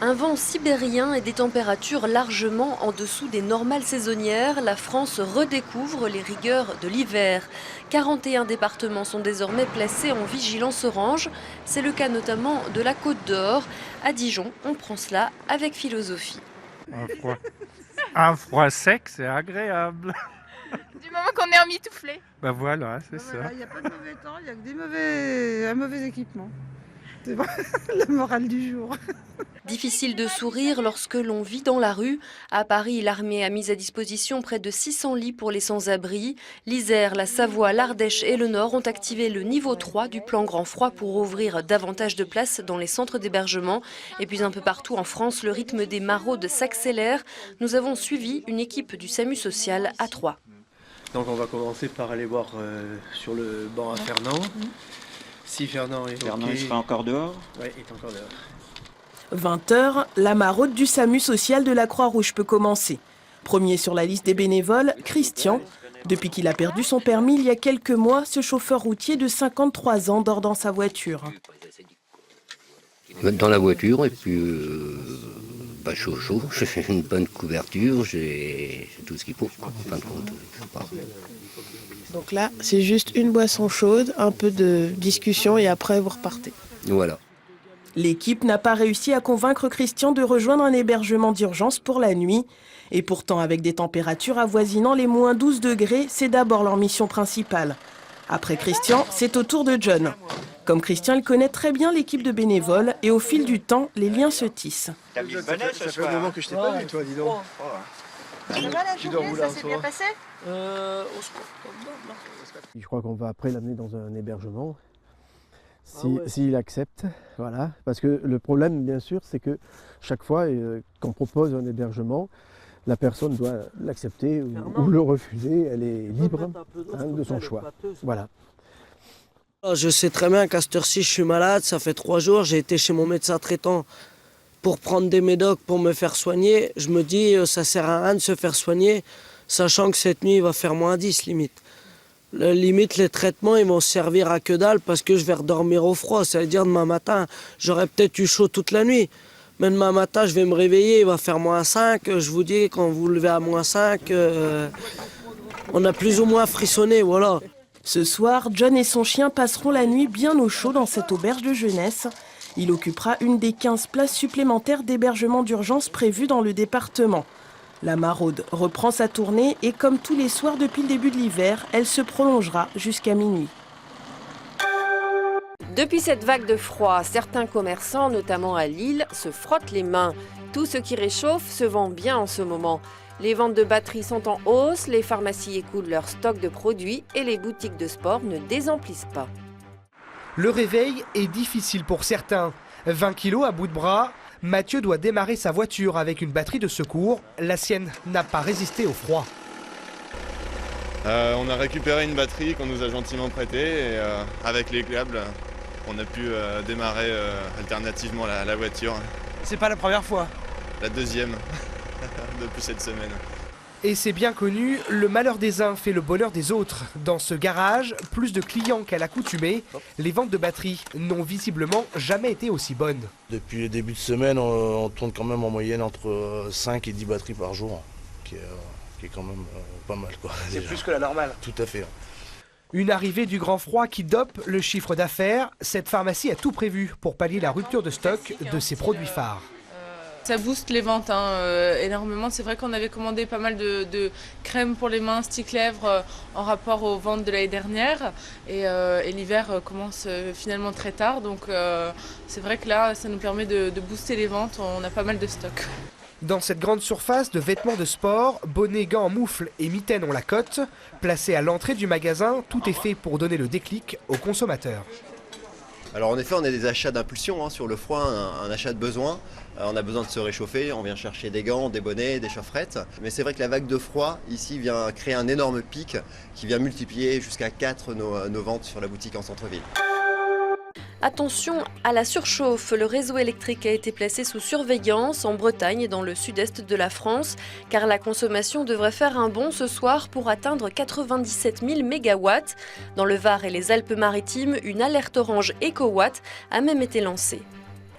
Un vent sibérien et des températures largement en dessous des normales saisonnières, la France redécouvre les rigueurs de l'hiver. 41 départements sont désormais placés en vigilance orange. C'est le cas notamment de la Côte d'Or. À Dijon, on prend cela avec philosophie. Un froid sec, c'est agréable. Du moment qu'on est emmitouflé. Ben voilà, c'est ça. Il n'y a pas de mauvais temps, il n'y a que un mauvais équipement. C'est le moral du jour. Difficile de sourire lorsque l'on vit dans la rue. À Paris, l'armée a mis à disposition près de 600 lits pour les sans-abri. L'Isère, la Savoie, l'Ardèche et le Nord ont activé le niveau 3 du plan grand froid pour ouvrir davantage de places dans les centres d'hébergement. Et puis un peu partout en France, le rythme des maraudes s'accélère. Nous avons suivi une équipe du SAMU social à Troyes. Donc on va commencer par aller voir sur le banc à Fernand. Si Fernand est Fernand, OK. il sera encore dehors? Oui, il est encore dehors. 20h, la maraude du SAMU social de la Croix-Rouge peut commencer. Premier sur la liste des bénévoles, Christian. Depuis qu'il a perdu son permis il y a quelques mois, ce chauffeur routier de 53 ans dort dans sa voiture. Dans la voiture et puis chaud, j'ai une bonne couverture, j'ai tout ce qu'il faut. En fin de compte, Donc là, c'est juste une boisson chaude, un peu de discussion et après vous repartez. Voilà. L'équipe n'a pas réussi à convaincre Christian de rejoindre un hébergement d'urgence pour la nuit. Et pourtant, avec des températures avoisinant les moins 12 degrés, c'est d'abord leur mission principale. Après Christian, c'est au tour de John. Comme Christian, il connaît très bien l'équipe de bénévoles et au fil du temps, les liens se tissent. Ça fait un moment que je t'ai pas vu, toi, dis donc. Tu dois rouler un soir. Je crois qu'on va après l'amener dans un hébergement, s'il accepte, voilà. Parce que le problème, bien sûr, c'est que chaque fois qu'on propose un hébergement, la personne doit l'accepter ou le refuser, elle est libre de son choix. Voilà. Je sais très bien qu'à cette heure-ci, je suis malade, ça fait 3 jours, j'ai été chez mon médecin traitant pour prendre des médocs pour me faire soigner. Je me dis, ça sert à rien de se faire soigner, sachant que cette nuit, il va faire moins 10 limite. Limite, les traitements, ils vont servir à que dalle parce que je vais redormir au froid. Ça veut dire demain matin, j'aurais peut-être eu chaud toute la nuit. Mais demain matin, je vais me réveiller, il va faire moins 5. Je vous dis, quand vous levez à moins 5, on a plus ou moins frissonné, voilà. Ce soir, John et son chien passeront la nuit bien au chaud dans cette auberge de jeunesse. Il occupera une des 15 places supplémentaires d'hébergement d'urgence prévues dans le département. La maraude reprend sa tournée et comme tous les soirs depuis le début de l'hiver, elle se prolongera jusqu'à minuit. Depuis cette vague de froid, certains commerçants, notamment à Lille, se frottent les mains. Tout ce qui réchauffe se vend bien en ce moment. Les ventes de batteries sont en hausse, les pharmacies écoulent leur stock de produits et les boutiques de sport ne désemplissent pas. Le réveil est difficile pour certains. 20 kilos à bout de bras, Mathieu doit démarrer sa voiture avec une batterie de secours. La sienne n'a pas résisté au froid. On a récupéré une batterie qu'on nous a gentiment prêtée et avec les câbles, on a pu démarrer alternativement la voiture. C'est pas la première fois. La deuxième depuis cette semaine. Et c'est bien connu, le malheur des uns fait le bonheur des autres. Dans ce garage, plus de clients qu'à l'accoutumée, les ventes de batteries n'ont visiblement jamais été aussi bonnes. Depuis le début de semaine, on tourne quand même en moyenne entre 5 et 10 batteries par jour, qui est quand même pas mal, quoi. C'est plus que la normale. Tout à fait. Une arrivée du grand froid qui dope le chiffre d'affaires. Cette pharmacie a tout prévu pour pallier la rupture de stock de ses produits phares. Ça booste les ventes énormément. C'est vrai qu'on avait commandé pas mal de crèmes pour les mains, stick-lèvres en rapport aux ventes de l'année dernière. Et l'hiver commence finalement très tard. Donc c'est vrai que là, ça nous permet de booster les ventes. On a pas mal de stock. Dans cette grande surface de vêtements de sport, bonnets, gants, moufles et mitaines ont la cote. Placés à l'entrée du magasin, tout est fait pour donner le déclic aux consommateurs. Alors en effet, on a des achats d'impulsion sur le froid, un achat de besoin. On a besoin de se réchauffer, on vient chercher des gants, des bonnets, des chaufferettes. Mais c'est vrai que la vague de froid ici vient créer un énorme pic qui vient multiplier jusqu'à 4 nos ventes sur la boutique en centre-ville. Attention à la surchauffe, le réseau électrique a été placé sous surveillance en Bretagne et dans le sud-est de la France, car la consommation devrait faire un bond ce soir pour atteindre 97 000 mégawatts. Dans le Var et les Alpes-Maritimes, une alerte orange éco-watt a même été lancée.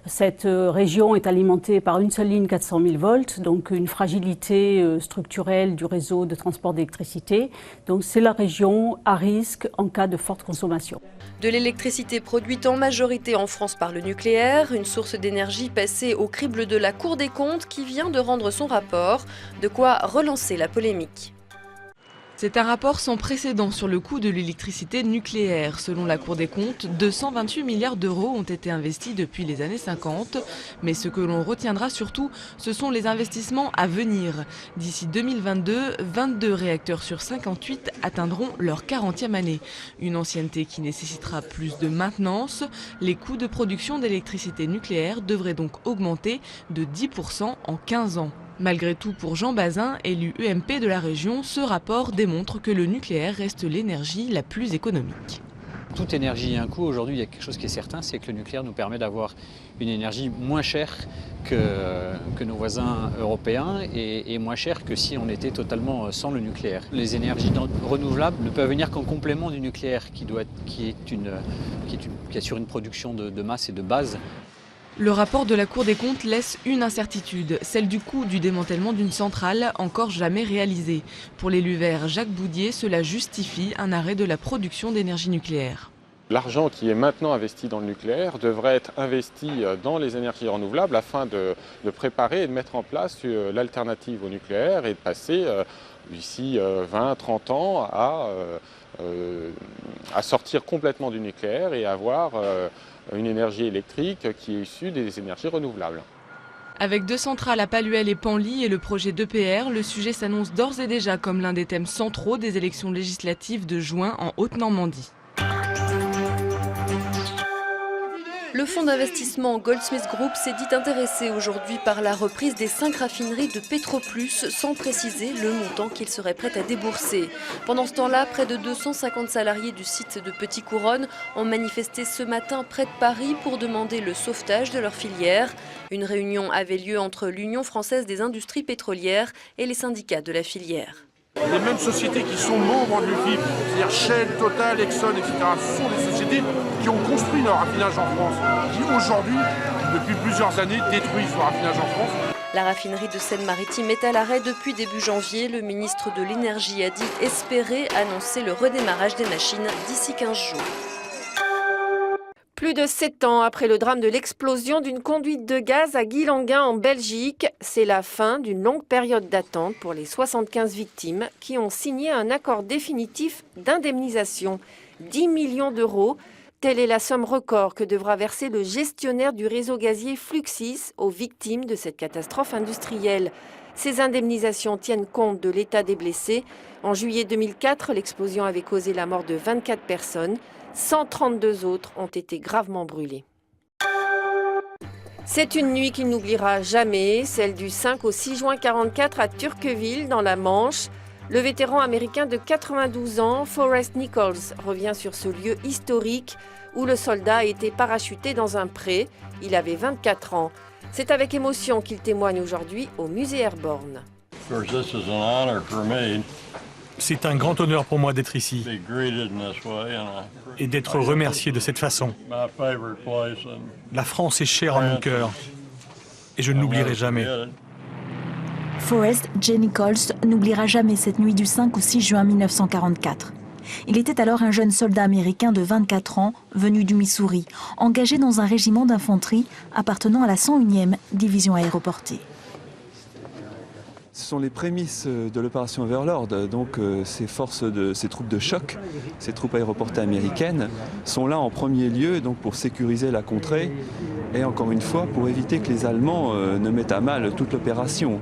Cette région est alimentée par une seule ligne 400 000 volts, donc une fragilité structurelle du réseau de transport d'électricité. Donc c'est la région à risque en cas de forte consommation. De l'électricité produite en majorité en France par le nucléaire, une source d'énergie passée au crible de la Cour des comptes qui vient de rendre son rapport, de quoi relancer la polémique. C'est un rapport sans précédent sur le coût de l'électricité nucléaire. Selon la Cour des comptes, 228 milliards d'euros ont été investis depuis les années 50. Mais ce que l'on retiendra surtout, ce sont les investissements à venir. D'ici 2022, 22 réacteurs sur 58 atteindront leur 40e année. Une ancienneté qui nécessitera plus de maintenance. Les coûts de production d'électricité nucléaire devraient donc augmenter de 10% en 15 ans. Malgré tout, pour Jean Bazin, élu UMP de la région, ce rapport démontre que le nucléaire reste l'énergie la plus économique. Toute énergie a un coût. Aujourd'hui, il y a quelque chose qui est certain, c'est que le nucléaire nous permet d'avoir une énergie moins chère que nos voisins européens et moins chère que si on était totalement sans le nucléaire. Les énergies renouvelables ne peuvent venir qu'en complément du nucléaire qui assure une production de masse et de base. Le rapport de la Cour des comptes laisse une incertitude, celle du coût du démantèlement d'une centrale encore jamais réalisée. Pour l'élu vert Jacques Boudier, cela justifie un arrêt de la production d'énergie nucléaire. L'argent qui est maintenant investi dans le nucléaire devrait être investi dans les énergies renouvelables afin de préparer et de mettre en place l'alternative au nucléaire et de passer d'ici 20-30 ans à sortir complètement du nucléaire et avoir une énergie électrique qui est issue des énergies renouvelables. Avec 2 centrales à Paluel et Penly et le projet d'EPR, le sujet s'annonce d'ores et déjà comme l'un des thèmes centraux des élections législatives de juin en Haute-Normandie. Le fonds d'investissement Goldsmith Group s'est dit intéressé aujourd'hui par la reprise des 5 raffineries de Petroplus sans préciser le montant qu'il serait prêt à débourser. Pendant ce temps-là, près de 250 salariés du site de Petit-Couronne ont manifesté ce matin près de Paris pour demander le sauvetage de leur filière. Une réunion avait lieu entre l'Union française des industries pétrolières et les syndicats de la filière. Les mêmes sociétés qui sont membres de l'UFIP, c'est-à-dire Shell, Total, Exxon, etc., ce sont des sociétés qui ont construit leur raffinage en France, qui aujourd'hui, depuis plusieurs années, détruisent leur raffinage en France. La raffinerie de Seine-Maritime est à l'arrêt depuis début janvier. Le ministre de l'Énergie a dit espérer annoncer le redémarrage des machines d'ici 15 jours. Plus de 7 ans après le drame de l'explosion d'une conduite de gaz à Guilanguin en Belgique, c'est la fin d'une longue période d'attente pour les 75 victimes qui ont signé un accord définitif d'indemnisation. 10 millions d'euros, telle est la somme record que devra verser le gestionnaire du réseau gazier Fluxys aux victimes de cette catastrophe industrielle. Ces indemnisations tiennent compte de l'état des blessés. En juillet 2004, l'explosion avait causé la mort de 24 personnes. 132 autres ont été gravement brûlés. C'est une nuit qu'il n'oubliera jamais, celle du 5 au 6 juin 1944 à Turqueville, dans la Manche. Le vétéran américain de 92 ans, Forrest Nichols, revient sur ce lieu historique où le soldat a été parachuté dans un pré. Il avait 24 ans. C'est avec émotion qu'il témoigne aujourd'hui au musée Airborne. C'est un grand honneur pour moi d'être ici et d'être remercié de cette façon. La France est chère à mon cœur et je ne l'oublierai jamais. Forrest J. Nichols n'oubliera jamais cette nuit du 5 au 6 juin 1944. Il était alors un jeune soldat américain de 24 ans, venu du Missouri, engagé dans un régiment d'infanterie appartenant à la 101e division aéroportée. Ce sont les prémices de l'opération Overlord, donc ces troupes de choc, ces troupes aéroportées américaines sont là en premier lieu donc pour sécuriser la contrée et encore une fois pour éviter que les Allemands ne mettent à mal toute l'opération.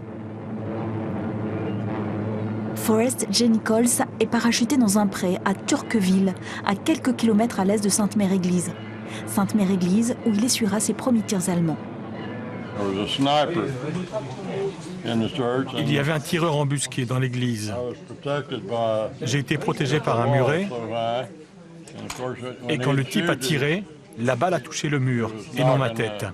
Forrest J. Nichols est parachuté dans un pré à Turqueville, à quelques kilomètres à l'est de Sainte-Mère-Église. Sainte-Mère-Église où il essuiera ses premiers tirs allemands. Il y avait un tireur embusqué dans l'église. J'ai été protégé par un muret et quand le type a tiré, la balle a touché le mur et non ma tête.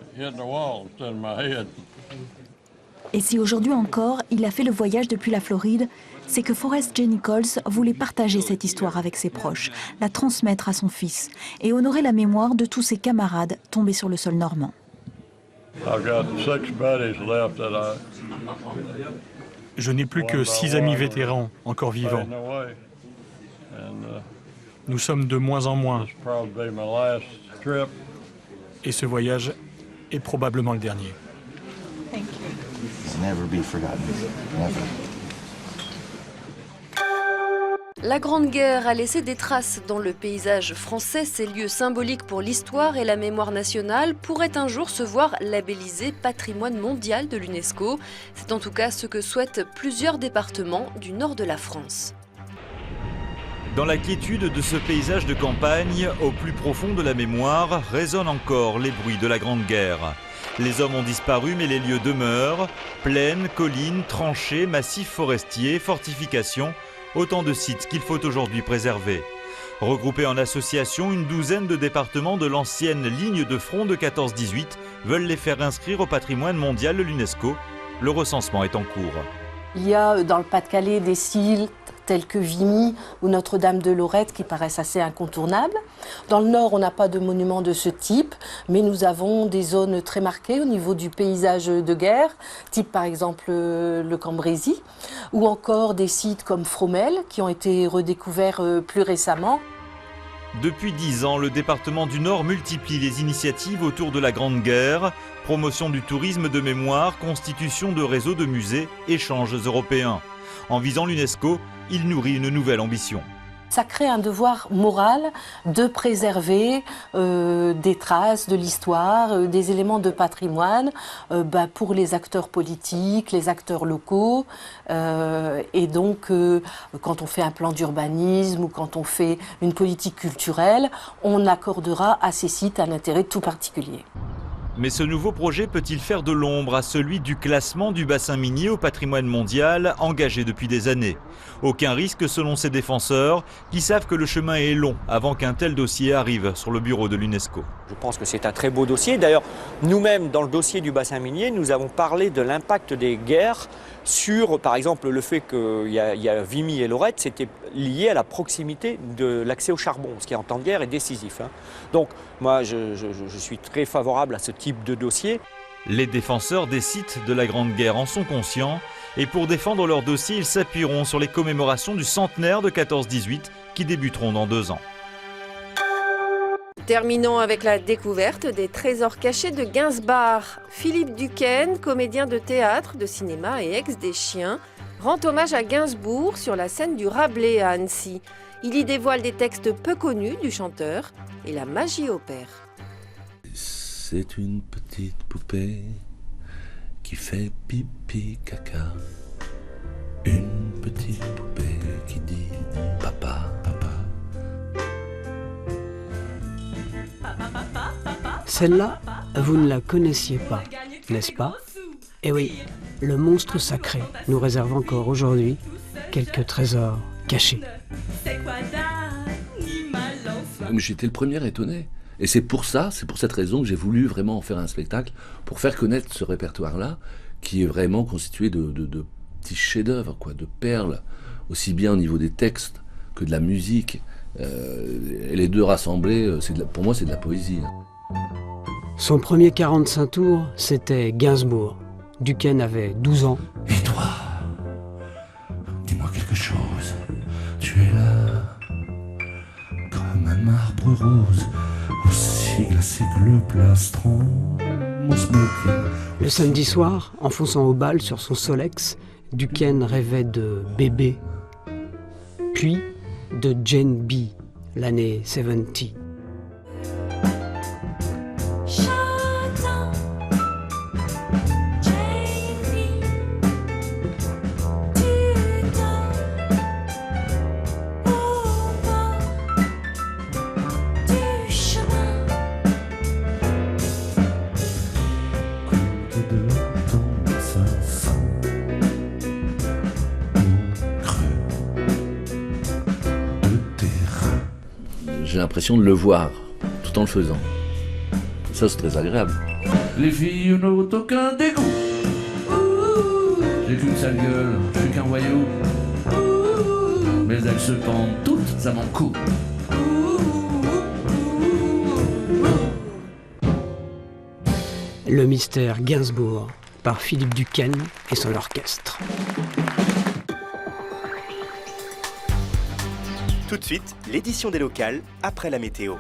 Et si aujourd'hui encore, il a fait le voyage depuis la Floride, c'est que Forrest J. Nichols voulait partager cette histoire avec ses proches, la transmettre à son fils et honorer la mémoire de tous ses camarades tombés sur le sol normand. Je n'ai plus que 6 amis vétérans encore vivants. Nous sommes de moins en moins. Et ce voyage est probablement le dernier. La Grande Guerre a laissé des traces dans le paysage français. Ces lieux symboliques pour l'histoire et la mémoire nationale pourraient un jour se voir labellisés patrimoine mondial de l'UNESCO. C'est en tout cas ce que souhaitent plusieurs départements du nord de la France. Dans la quiétude de ce paysage de campagne, au plus profond de la mémoire, résonnent encore les bruits de la Grande Guerre. Les hommes ont disparu, mais les lieux demeurent. Plaines, collines, tranchées, massifs forestiers, fortifications, autant de sites qu'il faut aujourd'hui préserver. Regroupés en associations, une douzaine de départements de l'ancienne ligne de front de 14-18 veulent les faire inscrire au patrimoine mondial de l'UNESCO. Le recensement est en cours. Il y a dans le Pas-de-Calais des sites tels que Vimy ou Notre-Dame de Lorette qui paraissent assez incontournables. Dans le Nord, on n'a pas de monuments de ce type, mais nous avons des zones très marquées au niveau du paysage de guerre, type par exemple le Cambrésis, ou encore des sites comme Fromelles qui ont été redécouverts plus récemment. Depuis 10 ans, le département du Nord multiplie les initiatives autour de la Grande Guerre, promotion du tourisme de mémoire, constitution de réseaux de musées, échanges européens. En visant l'UNESCO, il nourrit une nouvelle ambition. Ça crée un devoir moral de préserver des traces de l'histoire, des éléments de patrimoine pour les acteurs politiques, les acteurs locaux. Et donc, quand on fait un plan d'urbanisme ou quand on fait une politique culturelle, on accordera à ces sites un intérêt tout particulier. Mais ce nouveau projet peut-il faire de l'ombre à celui du classement du bassin minier au patrimoine mondial engagé depuis des années? Aucun risque selon ses défenseurs qui savent que le chemin est long avant qu'un tel dossier arrive sur le bureau de l'UNESCO. Je pense que c'est un très beau dossier. D'ailleurs, nous-mêmes, dans le dossier du bassin minier, nous avons parlé de l'impact des guerres sur, par exemple, le fait qu'il y a Vimy et Lorette, c'était lié à la proximité de l'accès au charbon, ce qui en temps de guerre est décisif. Donc, moi, je suis très favorable à ce type de dossier. Les défenseurs des sites de la Grande Guerre en sont conscients et pour défendre leur dossier, ils s'appuieront sur les commémorations du centenaire de 14-18 qui débuteront dans 2 ans. Terminons avec la découverte des trésors cachés de Gainsbourg. Philippe Duquesne, comédien de théâtre, de cinéma et ex des Chiens, rend hommage à Gainsbourg sur la scène du Rabelais à Annecy. Il y dévoile des textes peu connus du chanteur et la magie opère. C'est une petite poupée qui fait pipi caca. Une petite poupée qui dit papa, papa. Celle-là, vous ne la connaissiez pas, n'est-ce pas? Eh oui, le monstre sacré nous réserve encore aujourd'hui quelques trésors cachés. J'étais le premier étonné. Et c'est pour cette raison que j'ai voulu vraiment en faire un spectacle, pour faire connaître ce répertoire-là, qui est vraiment constitué de petits chefs-d'œuvre, de perles, aussi bien au niveau des textes que de la musique. Et les deux rassemblés, pour moi, c'est de la poésie. Son premier 45 tours, c'était Gainsbourg. Duquesne avait 12 ans. Et toi, dis-moi quelque chose. Tu es là, comme un marbre rose, aussi glacé que le plastron, mon smoking. Le samedi soir, enfonçant au bal sur son Solex, Duquesne rêvait de bébé, puis de Jane B, l'année 70. J'ai l'impression de le voir, tout en le faisant. Ça, c'est très agréable. Les filles n'ont aucun dégoût. J'ai qu'une sale gueule, je suis qu'un voyou. Mais elles se pendent toutes à mon cou. Le mystère Gainsbourg par Philippe Duquesne et son orchestre. Tout de suite, l'édition des locales après la météo.